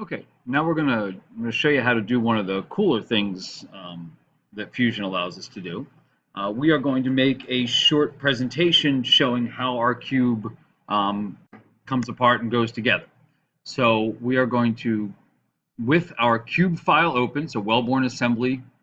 Okay, now I'm gonna show you how to do one of the cooler things that Fusion allows us to do. We are going to make a short presentation showing how our cube um, comes apart and goes together. So we are going to, with our cube file open, so Wellborn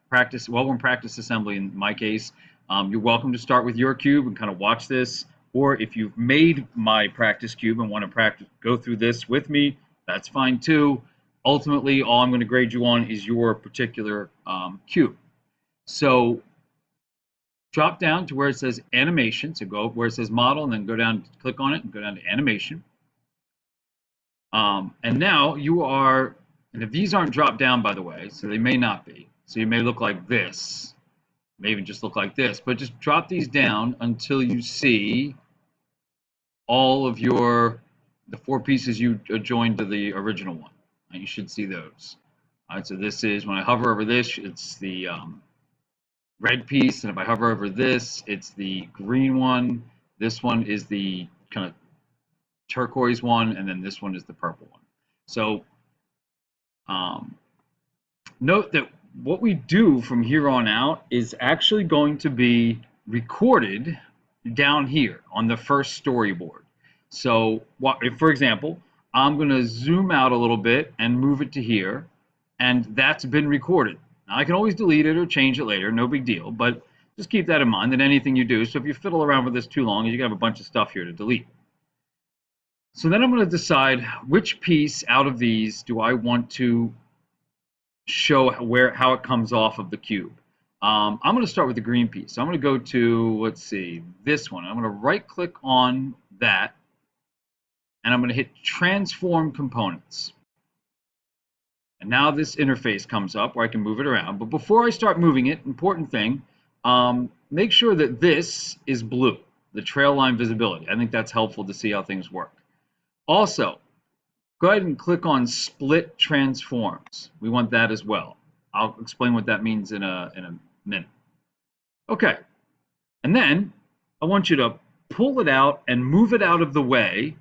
practice assembly in my case, you're welcome to start with your cube and kind of watch this. Or if you've made my practice cube and want to go through this with me, that's fine too. Ultimately, all I'm going to grade you on is your particular cube. So drop down to where it says animation. So go where it says model and then go down, click on it and go down to animation. And now you are, and if these aren't dropped down, by the way, so they may not be. So you may look like this, may even just look like this, but just drop these down until you see all of the four pieces you joined to the original one. And you should see those. All right, so this is, when I hover over this, it's the red piece, and if I hover over this, it's the green one. This one is the kind of turquoise one, and then this one is the purple one. So note that what we do from here on out is actually going to be recorded down here on the first storyboard. So if, for example, I'm going to zoom out a little bit and move it to here, and that's been recorded. Now, I can always delete it or change it later, no big deal, but just keep that in mind that anything you do, so if you fiddle around with this too long, you're going to have a bunch of stuff here to delete. So then I'm going to decide which piece out of these do I want to show how it comes off of the cube. I'm going to start with the green piece. So I'm going to go to, let's see, this one. I'm going to right click on that, and I'm going to hit transform components. And now this interface comes up where I can move it around. But before I start moving it, important thing, make sure that this is blue, the trail line visibility. I think that's helpful to see how things work. Also, go ahead and click on split transforms. We want that as well. I'll explain what that means in a minute. Okay, and then I want you to pull it out and move it out of the way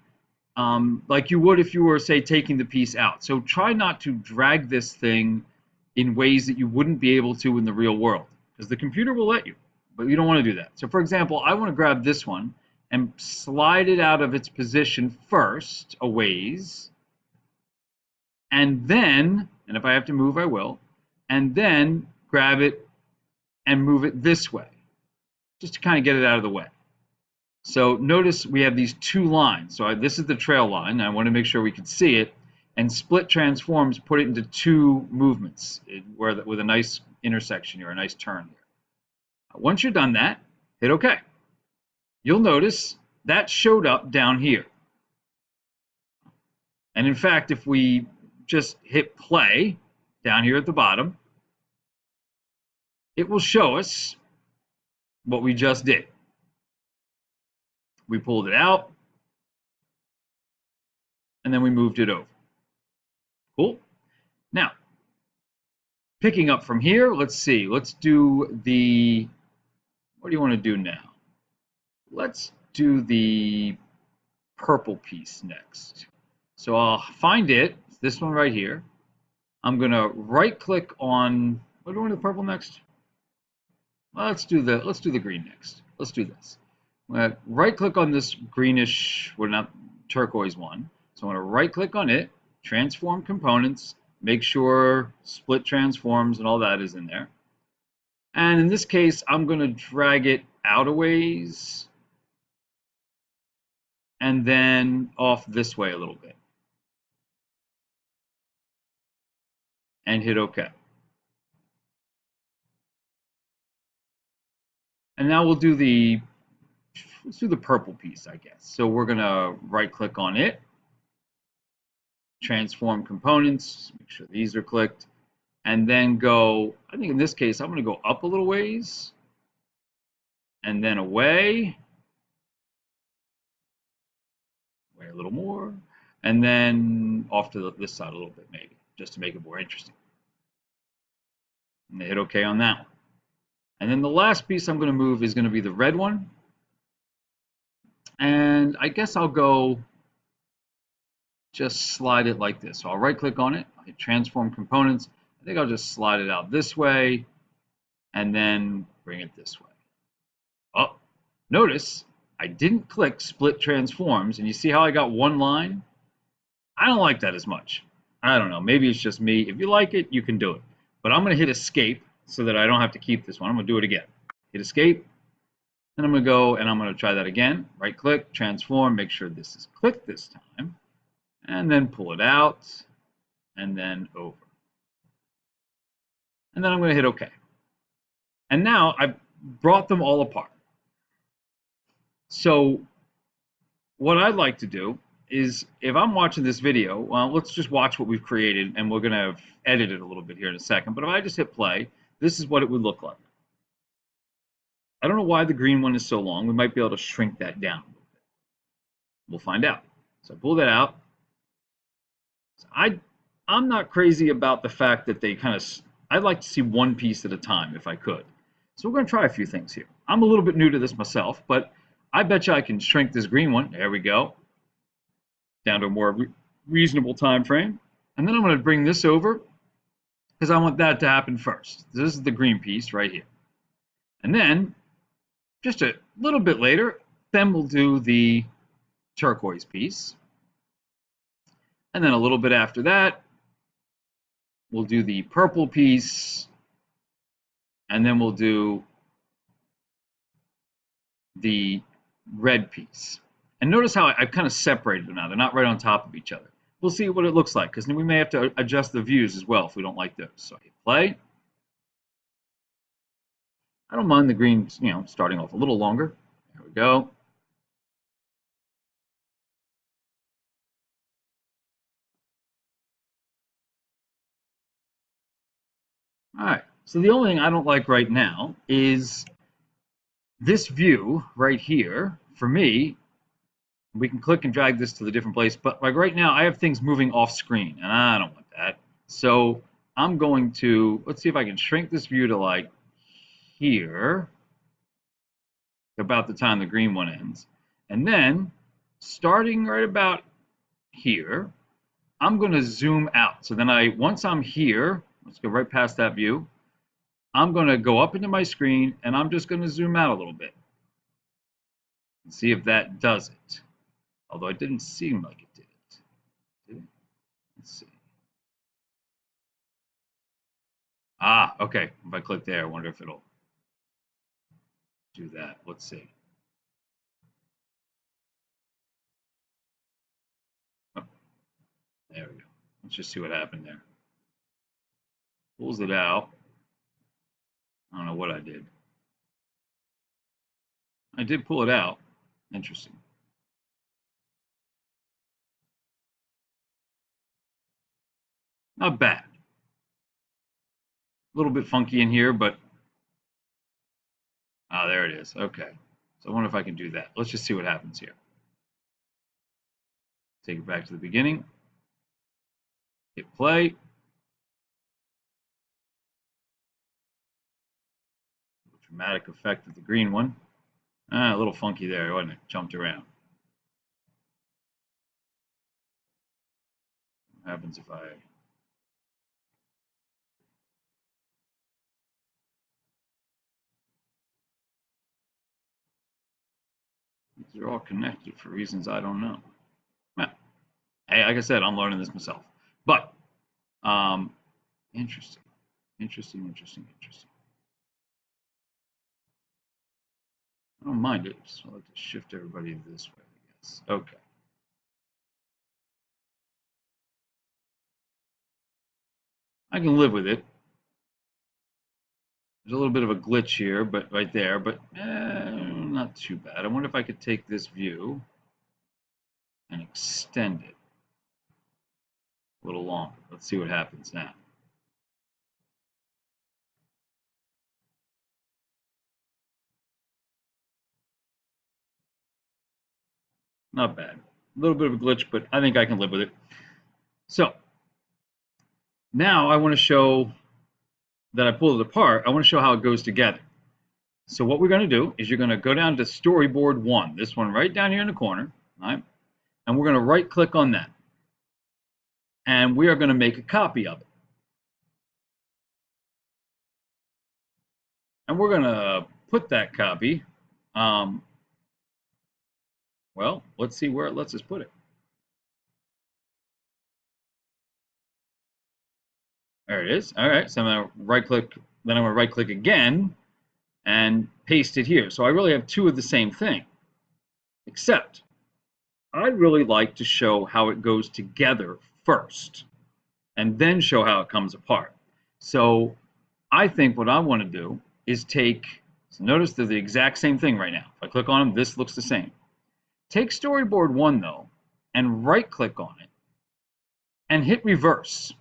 like you would if you were, say, taking the piece out. So try not to drag this thing in ways that you wouldn't be able to in the real world, because the computer will let you, but you don't want to do that. So for example, I want to grab this one and slide it out of its position first, a ways, and then, and if I have to move, I will, and then grab it and move it this way, just to kind of get it out of the way. So notice we have these two lines. So this is the trail line. I want to make sure we can see it. And split transforms put it into two movements with a nice intersection here, a nice turn there. Once you're done that, hit OK. You'll notice that showed up down here. And in fact, if we just hit play down here at the bottom, it will show us what we just did. We pulled it out, and then we moved it over. Cool. Now, picking up from here, let's see. Let's do the, what do you want to do now? Let's do the purple piece next. So I'll find it, this one right here. I'm going to right click on, what do we want to do, purple next? Well, let's do the green next. Let's do this. I'm going to right click on this greenish, well, not turquoise one. So I'm going to right click on it, transform components, make sure split transforms and all that is in there. And in this case, I'm going to drag it out a ways and then off this way a little bit. And hit OK. And now let's do the purple piece, I guess. So we're going to right click on it, transform components, make sure these are clicked, and then go, I think in this case, I'm going to go up a little ways and then away a little more, and then off to this side a little bit maybe, just to make it more interesting. And hit OK on that one. And then the last piece I'm going to move is going to be the red one. And I guess I'll go just slide it like this. So I'll right click on it, I'll hit transform components. I think I'll just slide it out this way and then bring it this way. Oh, notice I didn't click split transforms, and you see how I got one line? I don't like that as much. I don't know, maybe it's just me. If you like it, you can do it. But I'm gonna hit escape so that I don't have to keep this one. I'm gonna do it again. Hit escape, and I'm gonna go and I'm gonna try that again. Right click, transform, make sure this is clicked this time, and then pull it out, and then over. And then I'm gonna hit OK. And now I've brought them all apart. So what I'd like to do is, if I'm watching this video, well, let's just watch what we've created, and we're going to edit it a little bit here in a second. But if I just hit play, this is what it would look like. I don't know why the green one is so long. We might be able to shrink that down a little bit. We'll find out. So I pull that out. So I'm not crazy about the fact that they kind of, I'd like to see one piece at a time if I could. So we're going to try a few things here. I'm a little bit new to this myself, but I bet you I can shrink this green one. There we go. Down to a more reasonable time frame. And then I'm going to bring this over because I want that to happen first. This is the green piece right here. And then just a little bit later, then we'll do the turquoise piece. And then a little bit after that, we'll do the purple piece. And then we'll do the red piece. And notice how I've kind of separated them now. They're not right on top of each other. We'll see what it looks like, because we may have to adjust the views as well if we don't like those. So hit play. I don't mind the green, starting off a little longer. There we go. All right. So the only thing I don't like right now is this view right here. For me, we can click and drag this to the different place, but like right now I have things moving off screen and I don't want that. So I'm going to, let's see if I can shrink this view to like here, about the time the green one ends. And then starting right about here, I'm going to zoom out. So then once I'm here, let's go right past that view. I'm going to go up into my screen and I'm just going to zoom out a little bit and see if that does it. Although it didn't seem like it did it. Did it? Let's see. Ah, okay. If I click there, I wonder if it'll do that. Let's see. Oh, there we go. Let's just see what happened there. Pulls it out. I don't know what I did. I did pull it out. Interesting. Not bad. A little bit funky in here, but there it is. Okay. So I wonder if I can do that. Let's just see what happens here. Take it back to the beginning. Hit play. Dramatic effect of the green one. A little funky there, wasn't it? Jumped around. What happens if I... These are all connected for reasons I don't know. Well, hey, like I said, I'm learning this myself. But, interesting. Interesting. I don't mind it. Just I'll have to shift everybody this way, I guess. Okay. I can live with it. There's a little bit of a glitch here, but right there, but not too bad. I wonder if I could take this view and extend it a little longer. Let's see what happens now. Not bad. A little bit of a glitch, but I think I can live with it. So now I want to show that I pulled it apart. I want to show how it goes together. So what we're going to do is you're going to go down to storyboard 1, this one right down here in the corner, right? And we're going to right click on that. and we are going to make a copy of it. And we're going to put that copy, well, let's see where it lets us put it. There it is. All right, so I'm going to right click, then I'm going to right click again and paste it here. So I really have two of the same thing, except I'd really like to show how it goes together first and then show how it comes apart. So I think what I want to do is take, so notice they're the exact same thing right now. If I click on them, this looks the same. Take storyboard 1 though, and right click on it and hit reverse.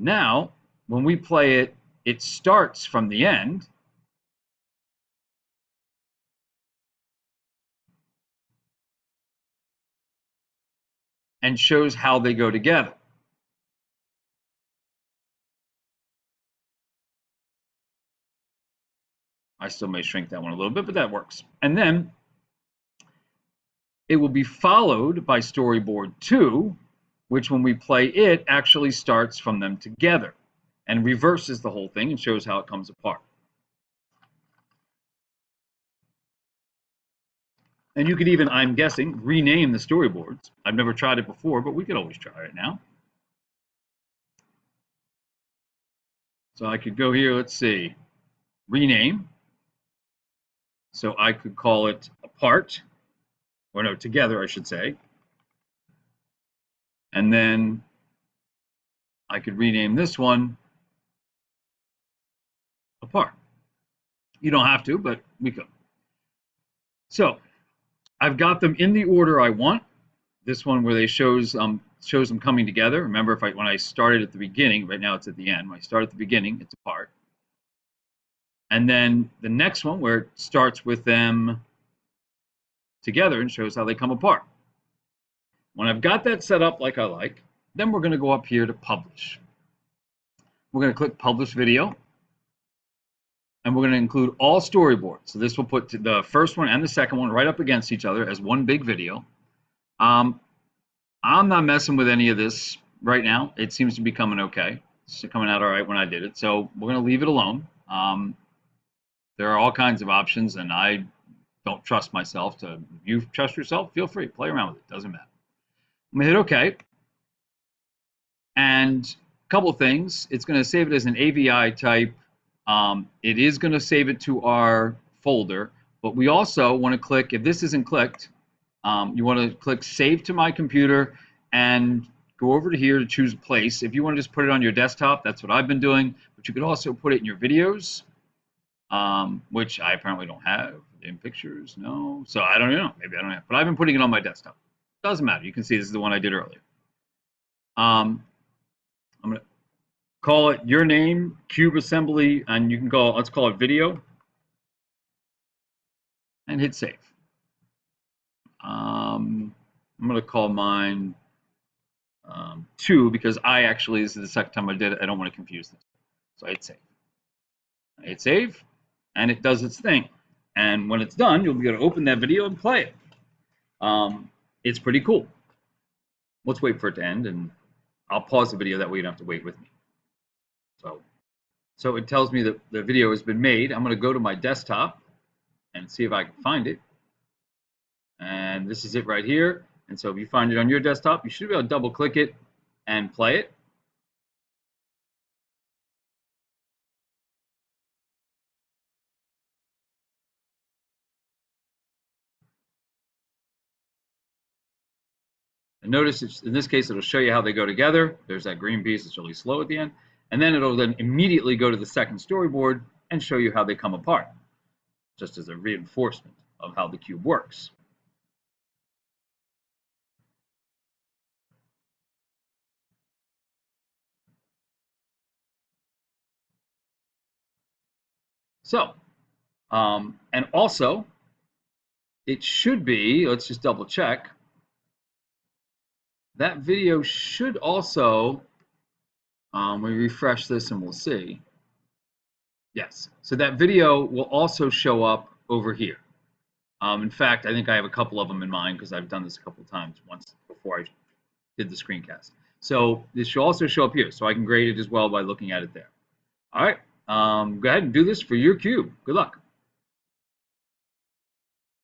Now, when we play it, it starts from the end. And shows how they go together. I still may shrink that one a little bit, but that works. And then it will be followed by storyboard 2, which when we play it actually starts from them together and reverses the whole thing and shows how it comes apart. And you could even, I'm guessing, rename the storyboards. I've never tried it before, but we could always try it now. So I could go here, let's see, rename. So I could call it apart, or no, together, I should say. And then I could rename this one apart. You don't have to, but we could. So I've got them in the order I want. This one where they shows them coming together. Remember, when I started at the beginning, right now it's at the end. When I start at the beginning, it's apart. And then the next one where it starts with them together and shows how they come apart. When I've got that set up like I like, then we're going to go up here to publish. We're going to click publish video. And we're going to include all storyboards. So this will put the first one and the second one right up against each other as one big video. I'm not messing with any of this right now. It seems to be coming okay. It's coming out all right when I did it. So we're going to leave it alone. There are all kinds of options, and I don't trust myself to. If you trust yourself, feel free. Play around with it. Doesn't matter. I'm going to hit OK. And a couple of things. It's going to save it as an AVI type. It is going to save it to our folder, but we also want to click, if this isn't clicked, you want to click Save to My Computer and go over to here to choose a place. If you want to just put it on your desktop, that's what I've been doing, but you could also put it in your videos, which I apparently don't have. In pictures, no. So I don't know. Maybe I don't have, but I've been putting it on my desktop. Doesn't matter. You can see this is the one I did earlier. I'm going to call it your name, Cube Assembly, and you can go, let's call it video, and hit save. I'm going to call mine 2 because this is the second time I did it. I don't want to confuse this. So I hit save. I hit save, and it does its thing. And when it's done, you'll be able to open that video and play it. It's pretty cool. Let's wait for it to end, and I'll pause the video. That way you don't have to wait with me. So it tells me that the video has been made. I'm going to go to my desktop and see if I can find it. And this is it right here. And so if you find it on your desktop, you should be able to double click it and play it. And notice in this case, it'll show you how they go together. There's that green piece. It's really slow at the end. And then it'll then immediately go to the second storyboard and show you how they come apart, just as a reinforcement of how the cube works. So, and also, it should be, let's just double check, that video should also, we refresh this and we'll see. Yes, so that video will also show up over here. In fact, I think I have a couple of them in mind because I've done this a couple of times once before I did the screencast. So this should also show up here. So I can grade it as well by looking at it there. All right, go ahead and do this for your cube. Good luck.